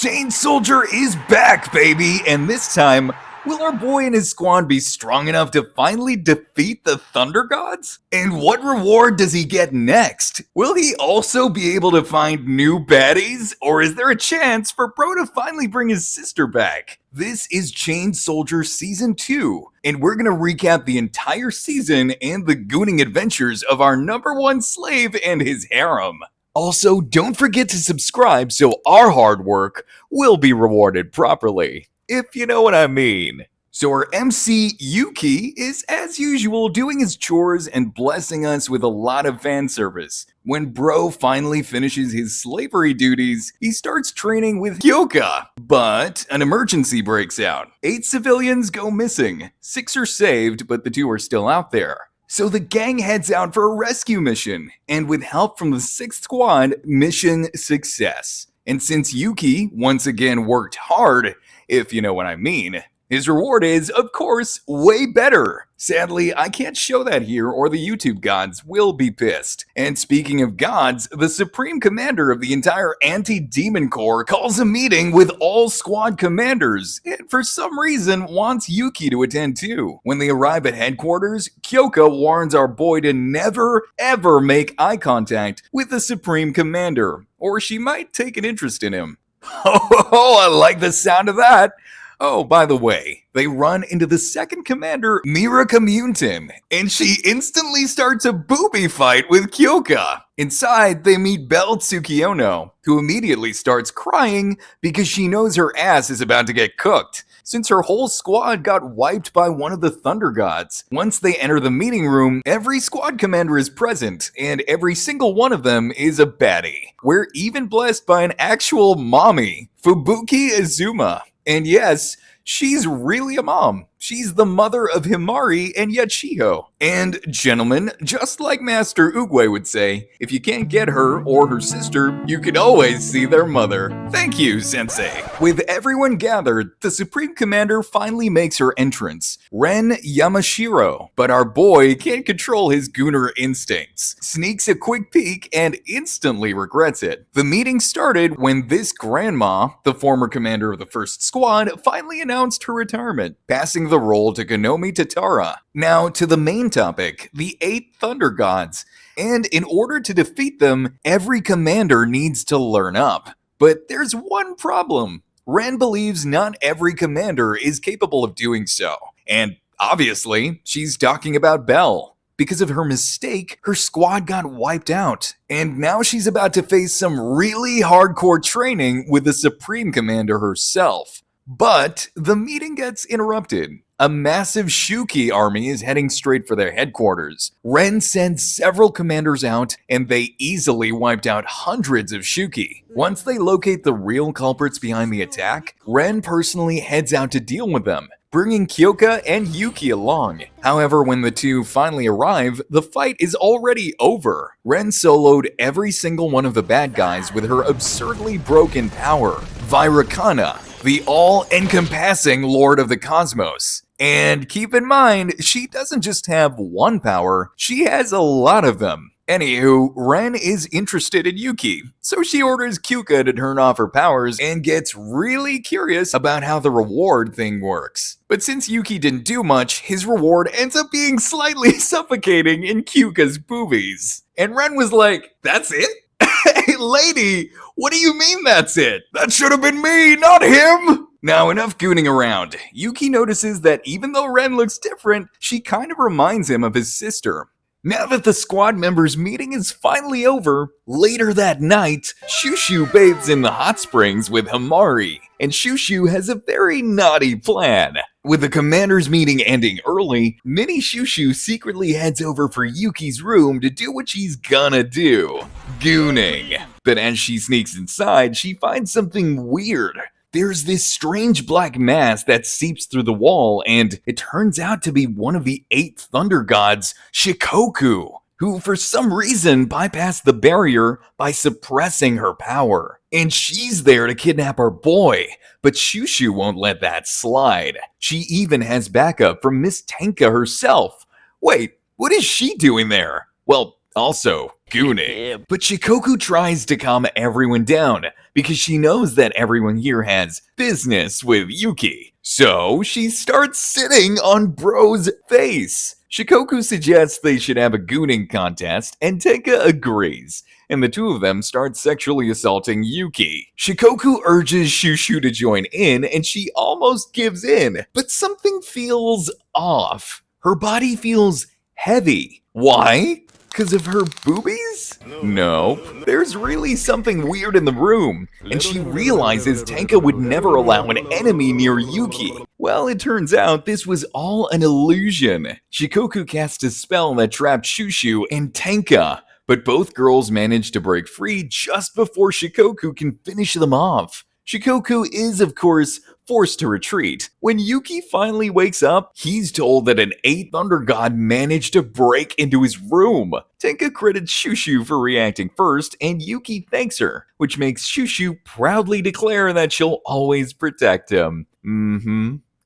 Chain Soldier is back, baby! And this time, will our boy and his squad be strong enough to finally defeat the Thunder Gods? And what reward does he get next? Will he also be able to find new baddies? Or is there a chance for Bro to finally bring his sister back? This is Chain Soldier Season 2, and we're gonna recap the entire season and the gooning adventures of our #1 slave and his harem. Also, don't forget to subscribe so our hard work will be rewarded properly, if you know what I mean. So our MC, Yuuki, is as usual doing his chores and blessing us with a lot of fan service. When Bro finally finishes his slavery duties, he starts training with Kyoka. But an emergency breaks out. 8 civilians go missing. 6 are saved, but the 2 are still out there. So the gang heads out for a rescue mission, and with help from the 6th squad, mission success. And since Yuuki once again worked hard, if you know what I mean, his reward is, of course, way better. Sadly, I can't show that here or the YouTube gods will be pissed. And speaking of gods, the supreme commander of the entire anti-demon corps calls a meeting with all squad commanders, and for some reason wants Yuuki to attend too. When they arrive at headquarters, Kyoka warns our boy to never ever make eye contact with the supreme commander, or she might take an interest in him. Oh, I like the sound of that. Oh, by the way, they run into the 2nd commander, Mira Communton, and she instantly starts a booby fight with Kyoka. Inside, they meet Belle Tsukiono, who immediately starts crying because she knows her ass is about to get cooked, since her whole squad got wiped by one of the Thunder Gods. Once they enter the meeting room, every squad commander is present, and every single one of them is a baddie. We're even blessed by an actual mommy, Fubuki Izuma. And yes, she's really a mom. She's the mother of Himari and Yachiho. And gentlemen, just like Master Oogway would say, if you can't get her or her sister, you can always see their mother. Thank you, Sensei. With everyone gathered, the Supreme Commander finally makes her entrance, Ren Yamashiro. But our boy can't control his gooner instincts, sneaks a quick peek, and instantly regrets it. The meeting started when this grandma, the former commander of the 1st squad, finally announced her retirement, passing the role to Konomi Tatara. Now to the main topic, the 8 Thunder Gods. And in order to defeat them, every commander needs to learn up. But there's one problem. Ren believes not every commander is capable of doing so. And obviously, she's talking about Belle. Because of her mistake, her squad got wiped out. And now she's about to face some really hardcore training with the Supreme Commander herself. But the meeting gets interrupted. A massive Shuki army is heading straight for their headquarters. Ren sends several commanders out, and they easily wiped out hundreds of Shuki. Once they locate the real culprits behind the attack, Ren personally heads out to deal with them, bringing Kyoka and Yuuki along. However, when the 2 finally arrive, the fight is already over. Ren soloed every single one of the bad guys with her absurdly broken power, Virakana, the all-encompassing Lord of the Cosmos. And keep in mind, she doesn't just have one power, she has a lot of them. Anywho, Ren is interested in Yuuki, so she orders Kyoka to turn off her powers and gets really curious about how the reward thing works. But since Yuuki didn't do much, his reward ends up being slightly suffocating in Kyoka's boobies. And Ren was like, "That's it? Hey lady, what do you mean that's it? That should have been me, not him!" Now enough gooning around. Yuuki notices that even though Ren looks different, she kind of reminds him of his sister. Now that the squad members' meeting is finally over, later that night, Shushu bathes in the hot springs with Himari, and Shushu has a very naughty plan. With the commanders' meeting ending early, Mini Shushu secretly heads over for Yuki's room to do what she's gonna do, gooning. But as she sneaks inside, she finds something weird. There's this strange black mass that seeps through the wall, and it turns out to be one of the 8 Thunder Gods, Shikoku, who for some reason bypassed the barrier by suppressing her power. And she's there to kidnap our boy, but Shushu won't let that slide. She even has backup from Miss Tenka herself. Wait, what is she doing there? Well, also gooning. But Shikoku tries to calm everyone down, because she knows that everyone here has business with Yuuki. So she starts sitting on Bro's face. Shikoku suggests they should have a gooning contest, and Tenka agrees, and the two of them start sexually assaulting Yuuki. Shikoku urges Shushu to join in, and she almost gives in, but something feels off. Her body feels heavy. Why? Because of her boobies? Nope. There's really something weird in the room, and she realizes Tenka would never allow an enemy near Yuuki. Well, it turns out this was all an illusion. Shikoku cast a spell that trapped Shushu and Tenka, but both girls manage to break free just before Shikoku can finish them off. Shikoku is, of course, forced to retreat. When Yuuki finally wakes up, he's told that an 8th Thunder God managed to break into his room. Tenka credits Shushu for reacting first, and Yuuki thanks her, which makes Shushu proudly declare that she'll always protect him.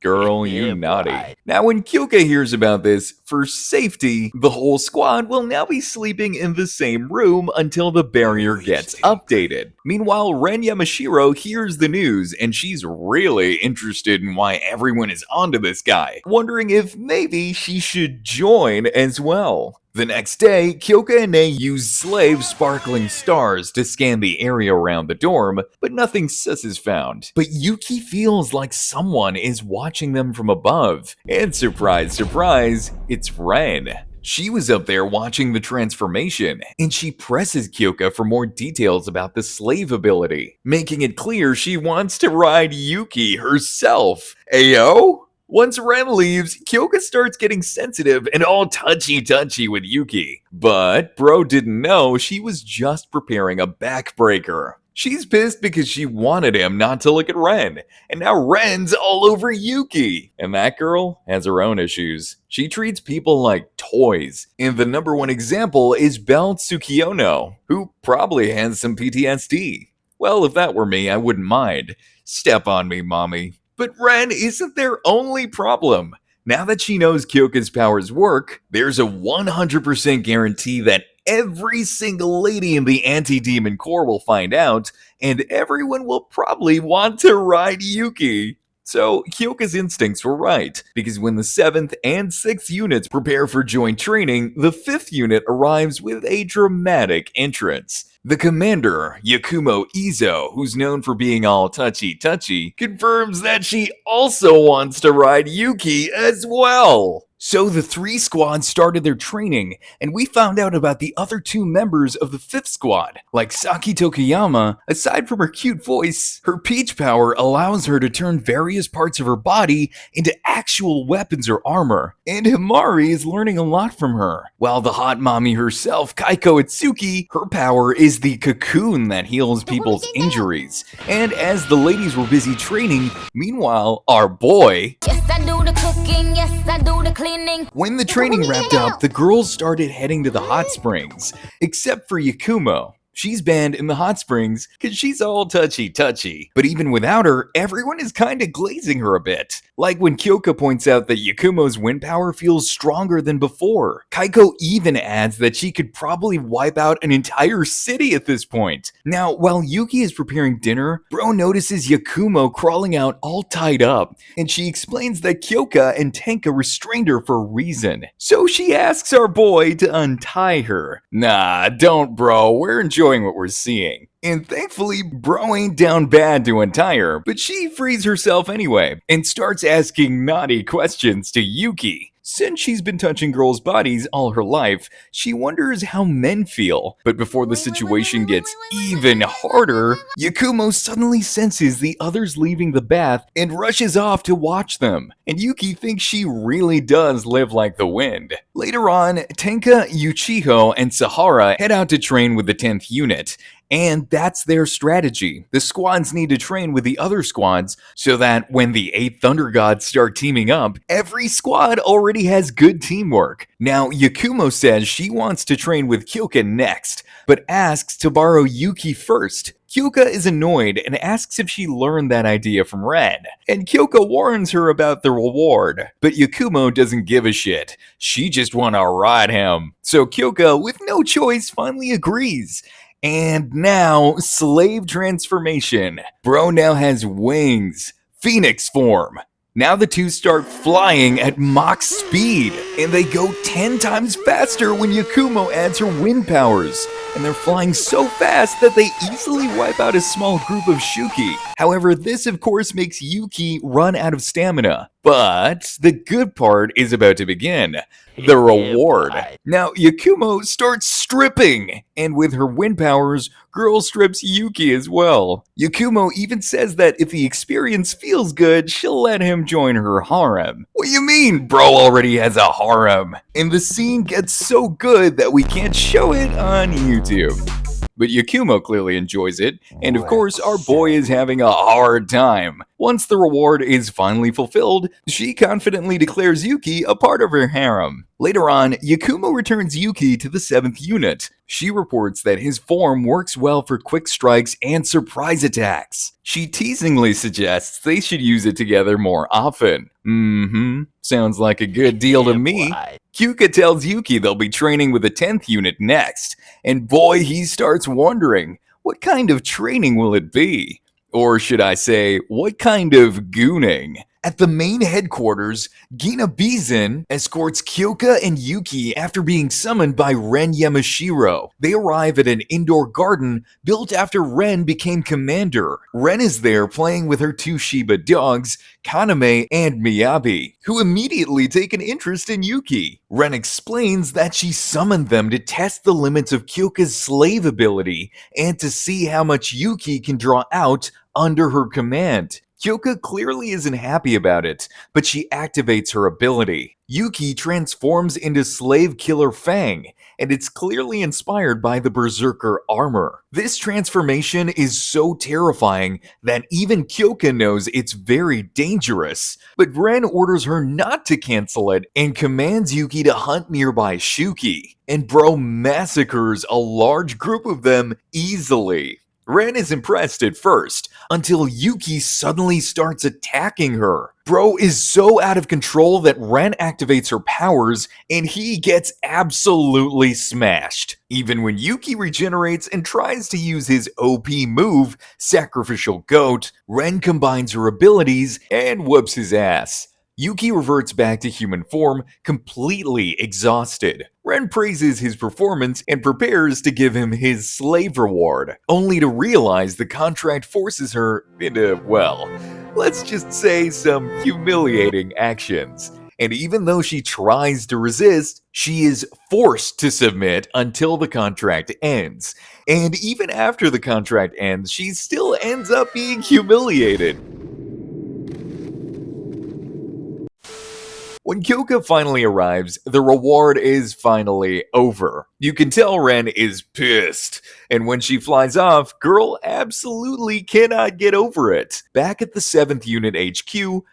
Girl, you naughty. Now, when Kyoka hears about this, for safety, the whole squad will now be sleeping in the same room until the barrier gets updated. Meanwhile, Ren Yamashiro hears the news, and she's really interested in why everyone is onto this guy, wondering if maybe she should join as well. The next day, Kyoka and Nei use slave sparkling stars to scan the area around the dorm, but nothing sus is found. But Yuuki feels like someone is watching them from above. And surprise, surprise, it's Ren. She was up there watching the transformation, and she presses Kyoka for more details about the slave ability, making it clear she wants to ride Yuuki herself. Ayo? Once Ren leaves, Kyoka starts getting sensitive and all touchy-touchy with Yuuki. But Bro didn't know she was just preparing a backbreaker. She's pissed because she wanted him not to look at Ren, and now Ren's all over Yuuki. And that girl has her own issues. She treats people like toys, and the number one example is Belle Tsukiono, who probably has some PTSD. Well, if that were me, I wouldn't mind. Step on me, mommy. But Ren isn't their only problem. Now that she knows Kyoka's powers work, there's a 100% guarantee that every single lady in the Anti-Demon Corps will find out, and everyone will probably want to ride Yuuki. So Kyoka's instincts were right, because when the 7th and 6th units prepare for joint training, the 5th unit arrives with a dramatic entrance. The commander, Yakumo Izo, who's known for being all touchy-touchy, confirms that she also wants to ride Yuuki as well. So the 3 squads started their training, and we found out about the other 2 members of the 5th squad. Like Saki Tokuyama, aside from her cute voice, her peach power allows her to turn various parts of her body into actual weapons or armor, and Himari is learning a lot from her. While the hot mommy herself, Kaiko Itsuki, her power is the cocoon that heals people's injuries. And as the ladies were busy training, meanwhile, our boy... Yes, I do the cooking, yes, I do the cleaning. When the training wrapped up, the girls started heading to the hot springs, except for Yakumo. She's banned in the hot springs because she's all touchy-touchy. But even without her, everyone is kinda glazing her a bit. Like when Kyoka points out that Yakumo's wind power feels stronger than before. Kaiko even adds that she could probably wipe out an entire city at this point. Now, while Yuuki is preparing dinner, Bro notices Yakumo crawling out all tied up, and she explains that Kyoka and Tenka restrained her for a reason. So she asks our boy to untie her. Nah, don't, bro, we're enjoying what we're seeing. And thankfully, Bro ain't down bad to untie her, but she frees herself anyway, and starts asking naughty questions to Yuuki. Since she's been touching girls' bodies all her life, she wonders how men feel. But before the situation gets even harder, Yakumo suddenly senses the others leaving the bath and rushes off to watch them. And Yuuki thinks she really does live like the wind. Later on, Tenka, Yuchiho, and Sahara head out to train with the 10th unit. And that's their strategy. The squads need to train with the other squads so that when the 8 Thunder Gods start teaming up, every squad already has good teamwork. Now, Yakumo says she wants to train with Kyoka next, but asks to borrow Yuuki first. Kyoka is annoyed and asks if she learned that idea from Ren, and Kyoka warns her about the reward, but Yakumo doesn't give a shit. She just wanna ride him. So Kyoka, with no choice, finally agrees. And now, slave transformation. Bro now has wings, phoenix form. Now the two start flying at Mach speed, and they go 10 times faster when Yakumo adds her wind powers. And they're flying so fast that they easily wipe out a small group of Shuki. However, this of course makes Yuki run out of stamina. But the good part is about to begin. The reward. Now, Yakumo starts stripping, and with her wind powers, girl strips Yuki as well. Yakumo even says that if the experience feels good, she'll let him join her harem. What do you mean, bro already has a harem? And the scene gets so good that we can't show it on YouTube. But Yakumo clearly enjoys it, and of course our boy is having a hard time. Once the reward is finally fulfilled, she confidently declares Yuki a part of her harem. Later on, Yakumo returns Yuki to the 7th unit. She reports that his form works well for quick strikes and surprise attacks. She teasingly suggests they should use it together more often. Sounds like a good deal to me. Kyuka tells Yuki they'll be training with the 10th unit next, and boy, he starts wondering, what kind of training will it be? Or should I say, what kind of gooning? At the main headquarters, Gina Bizin escorts Kyoka and Yuki after being summoned by Ren Yamashiro. They arrive at an indoor garden built after Ren became commander. Ren is there playing with her 2 Shiba dogs, Kaname and Miyabi, who immediately take an interest in Yuki. Ren explains that she summoned them to test the limits of Kyoka's slave ability and to see how much Yuki can draw out under her command. Kyoka clearly isn't happy about it, but she activates her ability. Yuki transforms into Slave Killer Fang, and it's clearly inspired by the Berserker armor. This transformation is so terrifying that even Kyoka knows it's very dangerous, but Ren orders her not to cancel it and commands Yuki to hunt nearby Shuki, and bro massacres a large group of them easily. Ren is impressed at first, until Yuki suddenly starts attacking her. Bro is so out of control that Ren activates her powers, and he gets absolutely smashed. Even when Yuki regenerates and tries to use his OP move, Sacrificial Goat, Ren combines her abilities and whoops his ass. Yuki reverts back to human form, completely exhausted. Ren praises his performance and prepares to give him his slave reward, only to realize the contract forces her into, well, let's just say some humiliating actions. And even though she tries to resist, she is forced to submit until the contract ends. And even after the contract ends, she still ends up being humiliated. When Kyoka finally arrives, the reward is finally over. You can tell Ren is pissed, and when she flies off, girl absolutely cannot get over it. Back at the 7th Unit HQ,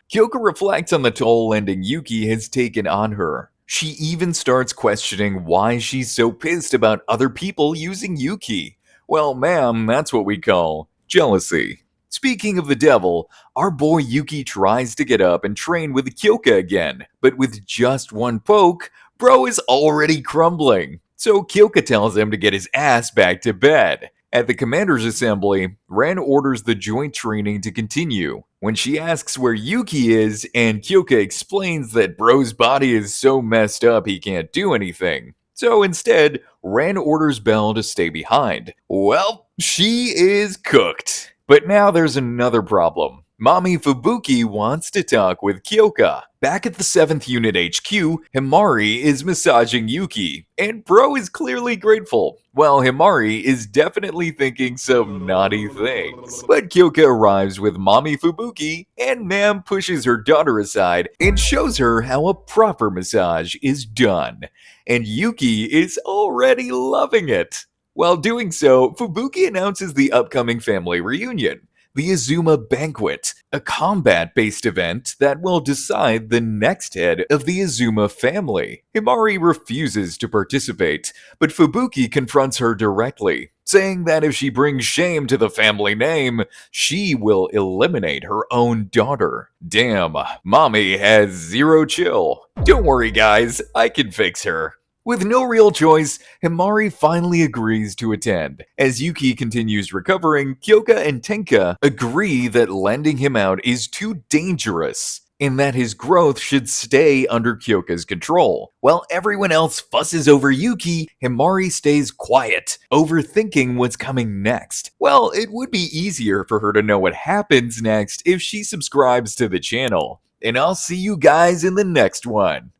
Kyoka reflects on the toll ending Yuki has taken on her. She even starts questioning why she's so pissed about other people using Yuki. Well, ma'am, that's what we call jealousy. Speaking of the devil, our boy Yuki tries to get up and train with Kyoka again, but with just one poke, bro is already crumbling. So Kyoka tells him to get his ass back to bed. At the commander's assembly, Ren orders the joint training to continue. When she asks where Yuki is, and Kyoka explains that bro's body is so messed up he can't do anything. So instead, Ren orders Belle to stay behind. Well, she is cooked. But now there's another problem. Mommy Fubuki wants to talk with Kyoka. Back at the 7th Unit HQ, Himari is massaging Yuki, and bro is clearly grateful, while Himari is definitely thinking some naughty things. But Kyoka arrives with Mommy Fubuki, and ma'am pushes her daughter aside and shows her how a proper massage is done. And Yuki is already loving it. While doing so, Fubuki announces the upcoming family reunion, the Azuma Banquet, a combat-based event that will decide the next head of the Azuma family. Himari refuses to participate, but Fubuki confronts her directly, saying that if she brings shame to the family name, she will eliminate her own daughter. Damn, mommy has zero chill. Don't worry guys, I can fix her. With no real choice, Himari finally agrees to attend. As Yuki continues recovering, Kyoka and Tenka agree that lending him out is too dangerous, and that his growth should stay under Kyoka's control. While everyone else fusses over Yuki, Himari stays quiet, overthinking what's coming next. Well, it would be easier for her to know what happens next if she subscribes to the channel. And I'll see you guys in the next one.